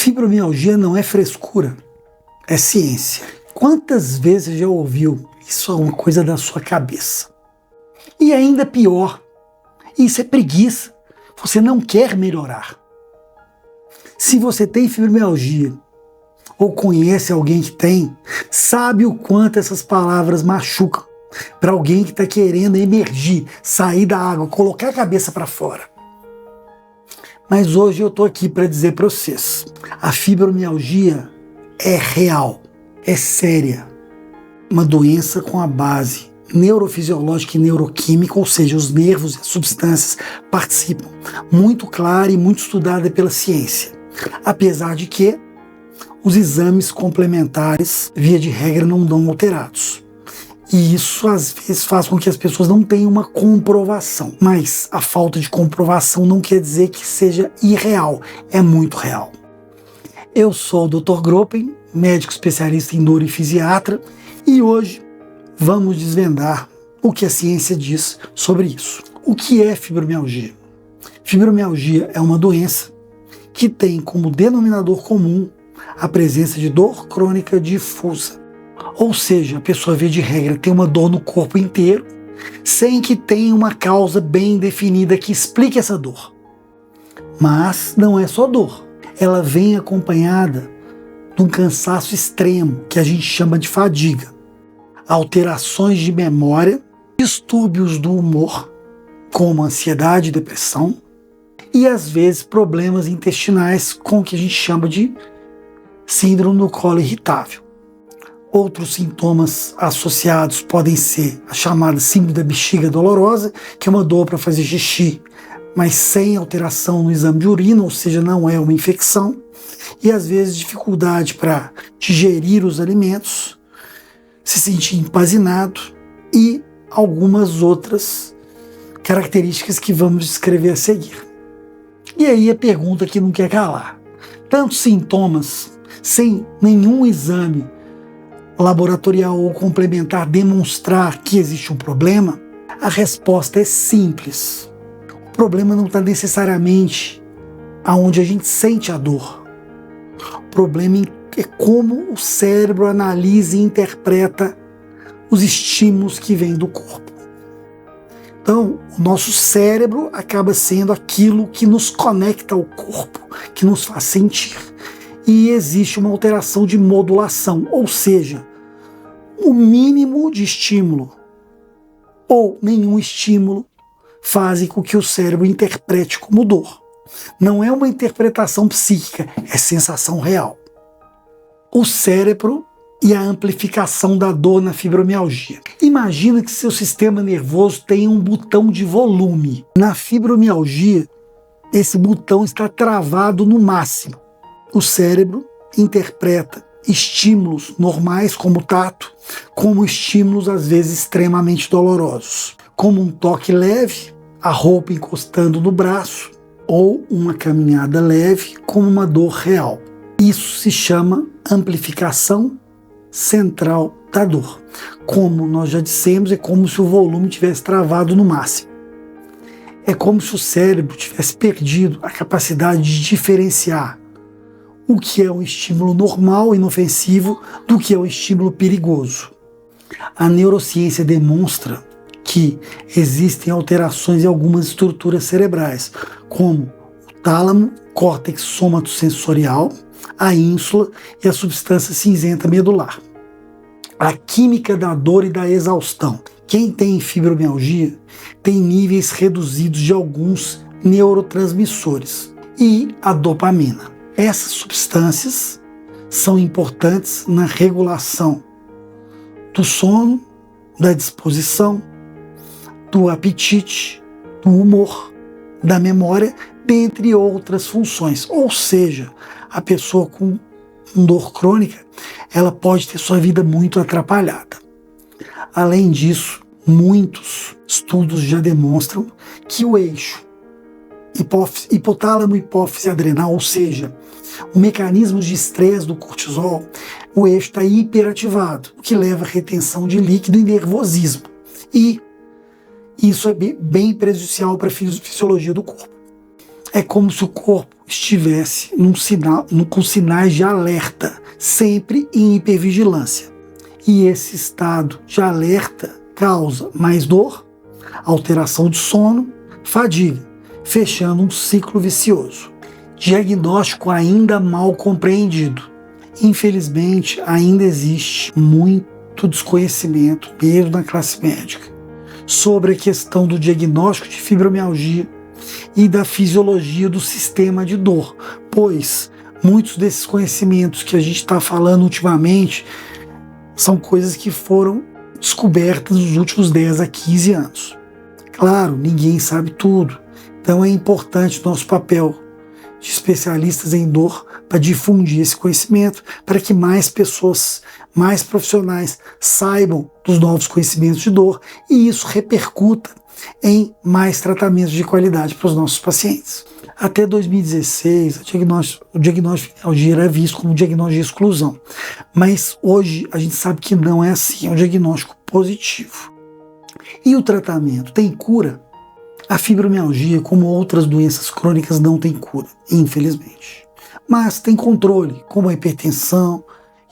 Fibromialgia não é frescura, é ciência. Quantas vezes já ouviu? Isso é uma coisa da sua cabeça. E ainda pior, isso é preguiça. Você não quer melhorar. Se você tem fibromialgia ou conhece alguém que tem, sabe o quanto essas palavras machucam para alguém que está querendo emergir, sair da água, colocar a cabeça para fora. Mas hoje eu estou aqui para dizer para vocês, a fibromialgia é real, é séria. Uma doença com a base neurofisiológica e neuroquímica, ou seja, os nervos e as substâncias participam, muito clara e muito estudada pela ciência. Apesar de que os exames complementares, via de regra, não dão alterados. E isso às vezes faz com que as pessoas não tenham uma comprovação. Mas a falta de comprovação não quer dizer que seja irreal, é muito real. Eu sou o Dr. Gropen, médico especialista em dor e fisiatra, e hoje vamos desvendar o que a ciência diz sobre isso. O que é fibromialgia? Fibromialgia é uma doença que tem como denominador comum a presença de dor crônica difusa. Ou seja, a pessoa, via de regra, tem uma dor no corpo inteiro, sem que tenha uma causa bem definida que explique essa dor. Mas não é só dor. Ela vem acompanhada de um cansaço extremo, que a gente chama de fadiga, alterações de memória, distúrbios do humor, como ansiedade e depressão, e às vezes problemas intestinais com o que a gente chama de síndrome do colo irritável. Outros sintomas associados podem ser a chamada síndrome da bexiga dolorosa, que é uma dor para fazer xixi, mas sem alteração no exame de urina, ou seja, não é uma infecção, e às vezes dificuldade para digerir os alimentos, se sentir empazinado e algumas outras características que vamos descrever a seguir. E aí a pergunta que não quer calar: tantos sintomas sem nenhum exame laboratorial ou complementar demonstrar que existe um problema? A resposta é simples. O problema não está necessariamente aonde a gente sente a dor. O problema é como o cérebro analisa e interpreta os estímulos que vêm do corpo. Então, o nosso cérebro acaba sendo aquilo que nos conecta ao corpo, que nos faz sentir. E existe uma alteração de modulação, ou seja, o mínimo de estímulo ou nenhum estímulo fazem com que o cérebro interprete como dor. Não é uma interpretação psíquica, é sensação real. O cérebro e a amplificação da dor na fibromialgia. Imagina que seu sistema nervoso tem um botão de volume. Na fibromialgia, esse botão está travado no máximo. O cérebro interpreta estímulos normais, como o tato, como estímulos às vezes extremamente dolorosos, como um toque leve, a roupa encostando no braço, ou uma caminhada leve, como uma dor real. Isso se chama amplificação central da dor. Como nós já dissemos, é como se o volume tivesse travado no máximo. É como se o cérebro tivesse perdido a capacidade de diferenciar o que é um estímulo normal, inofensivo, do que é um estímulo perigoso. A neurociência demonstra que existem alterações em algumas estruturas cerebrais, como o tálamo, córtex somatosensorial, a ínsula e a substância cinzenta medular. A química da dor e da exaustão. Quem tem fibromialgia tem níveis reduzidos de alguns neurotransmissores e a dopamina. Essas substâncias são importantes na regulação do sono, da disposição, do apetite, do humor, da memória, dentre outras funções. Ou seja, a pessoa com dor crônica, ela pode ter sua vida muito atrapalhada. Além disso, muitos estudos já demonstram que o eixo hipotálamo, hipófise adrenal, ou seja, o mecanismo de estresse do cortisol, o eixo está hiperativado, o que leva à retenção de líquido e nervosismo. E isso é bem prejudicial para a fisiologia do corpo. É como se o corpo estivesse com sinais de alerta, sempre em hipervigilância. E esse estado de alerta causa mais dor, alteração de sono, fadiga, fechando um ciclo vicioso. Diagnóstico ainda mal compreendido. Infelizmente, ainda existe muito desconhecimento, mesmo na classe médica, sobre a questão do diagnóstico de fibromialgia e da fisiologia do sistema de dor, pois muitos desses conhecimentos que a gente está falando ultimamente são coisas que foram descobertas nos últimos 10 a 15 anos. Claro, ninguém sabe tudo, então é importante o nosso papel de especialistas em dor para difundir esse conhecimento, para que mais pessoas, mais profissionais saibam dos novos conhecimentos de dor e isso repercuta em mais tratamentos de qualidade para os nossos pacientes. Até 2016, o diagnóstico de fibromialgia era visto como diagnóstico de exclusão, mas hoje a gente sabe que não é assim, é um diagnóstico positivo. E o tratamento tem cura? A fibromialgia, como outras doenças crônicas, não tem cura, infelizmente. Mas tem controle, como a hipertensão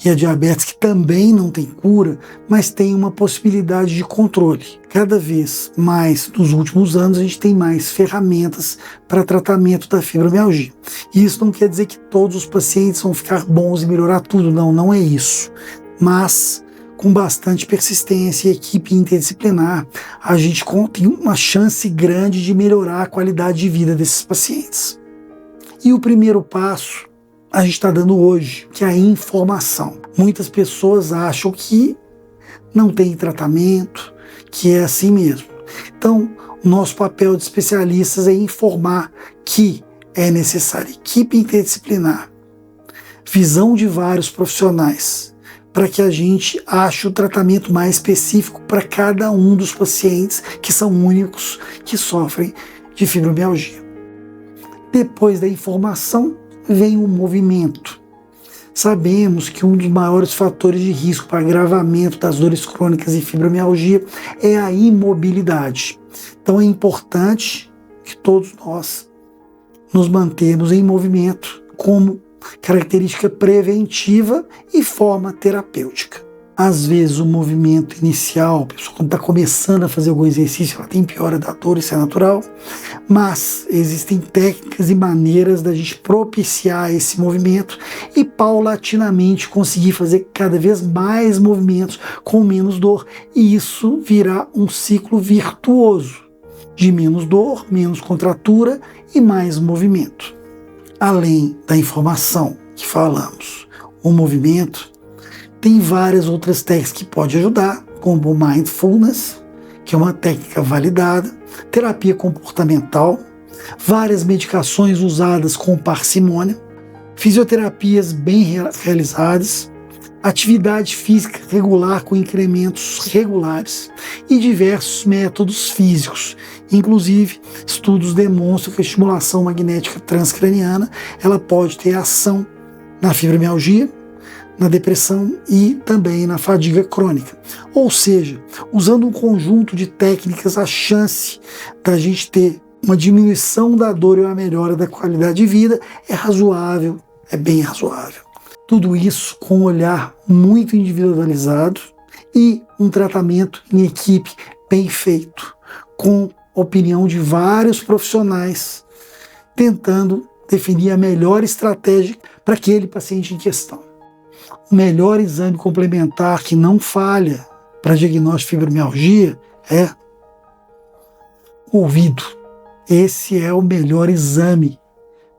e a diabetes, que também não tem cura, mas tem uma possibilidade de controle. Cada vez mais, nos últimos anos, a gente tem mais ferramentas para tratamento da fibromialgia. E isso não quer dizer que todos os pacientes vão ficar bons e melhorar tudo, não é isso. Mas com bastante persistência e equipe interdisciplinar, a gente tem uma chance grande de melhorar a qualidade de vida desses pacientes. E o primeiro passo a gente está dando hoje, que é a informação. Muitas pessoas acham que não tem tratamento, que é assim mesmo. Então, o nosso papel de especialistas é informar que é necessária equipe interdisciplinar, visão de vários profissionais, para que a gente ache o tratamento mais específico para cada um dos pacientes que são únicos que sofrem de fibromialgia. Depois da informação vem o movimento. Sabemos que um dos maiores fatores de risco para agravamento das dores crônicas e fibromialgia é a imobilidade. Então é importante que todos nós nos mantemos em movimento como característica preventiva e forma terapêutica. Às vezes o movimento inicial, a pessoa quando está começando a fazer algum exercício, ela tem piora da dor, isso é natural, mas existem técnicas e maneiras da gente propiciar esse movimento e paulatinamente conseguir fazer cada vez mais movimentos com menos dor, e isso virá um ciclo virtuoso de menos dor, menos contratura e mais movimento. Além da informação que falamos, o movimento tem várias outras técnicas que podem ajudar, como o mindfulness, que é uma técnica validada, terapia comportamental, várias medicações usadas com parcimônia, fisioterapias bem realizadas, atividade física regular com incrementos regulares e diversos métodos físicos. Inclusive, estudos demonstram que a estimulação magnética transcraniana ela pode ter ação na fibromialgia, na depressão e também na fadiga crônica. Ou seja, usando um conjunto de técnicas, a chance da gente ter uma diminuição da dor e uma melhora da qualidade de vida é razoável, é bem razoável. Tudo isso com um olhar muito individualizado e um tratamento em equipe bem feito, com opinião de vários profissionais, tentando definir a melhor estratégia para aquele paciente em questão. O melhor exame complementar que não falha para diagnóstico de fibromialgia é o ouvido. Esse é o melhor exame.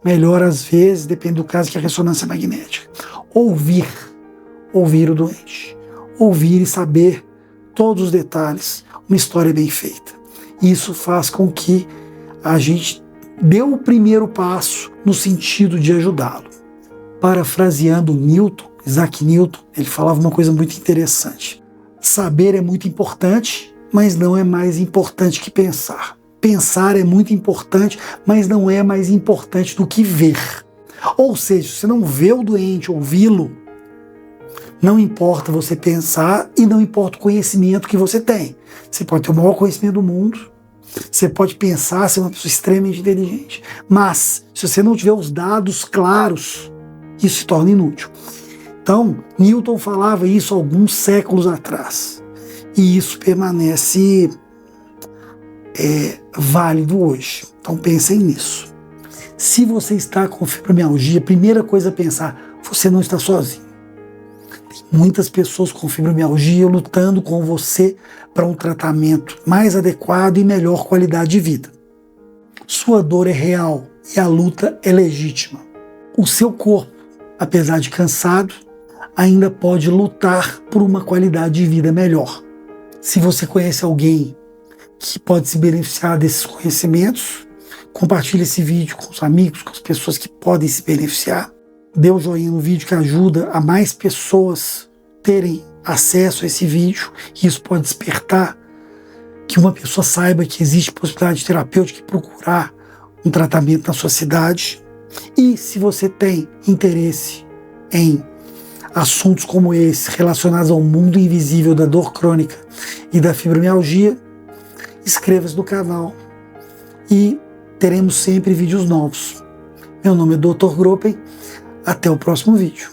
Melhor às vezes, depende do caso, que é a ressonância magnética. Ouvir o doente. Ouvir e saber todos os detalhes, uma história bem feita. Isso faz com que a gente dê o primeiro passo no sentido de ajudá-lo. Parafraseando Isaac Newton, ele falava uma coisa muito interessante. Saber é muito importante, mas não é mais importante que pensar. Pensar é muito importante, mas não é mais importante do que ver. Ou seja, se você não vê o doente, ouvi-lo, não importa você pensar e não importa o conhecimento que você tem. Você pode ter o maior conhecimento do mundo, Você pode pensar ser uma pessoa extremamente inteligente, mas se você não tiver os dados claros, isso se torna inútil. Então, Newton falava isso alguns séculos atrás, e isso permanece válido hoje. Então pensem nisso. Se você está com fibromialgia, a primeira coisa a pensar, você não está sozinho. Tem muitas pessoas com fibromialgia lutando com você para um tratamento mais adequado e melhor qualidade de vida. Sua dor é real e a luta é legítima. O seu corpo, apesar de cansado, ainda pode lutar por uma qualidade de vida melhor. Se você conhece alguém que pode se beneficiar desses conhecimentos, compartilhe esse vídeo com os amigos, com as pessoas que podem se beneficiar. Dê um joinha no vídeo que ajuda a mais pessoas terem acesso a esse vídeo, e isso pode despertar que uma pessoa saiba que existe possibilidade terapêutica e procurar um tratamento na sua cidade. E se você tem interesse em assuntos como esse, relacionados ao mundo invisível da dor crônica e da fibromialgia, inscreva-se no canal e teremos sempre vídeos novos. Meu nome é Dr. Gropen, até o próximo vídeo.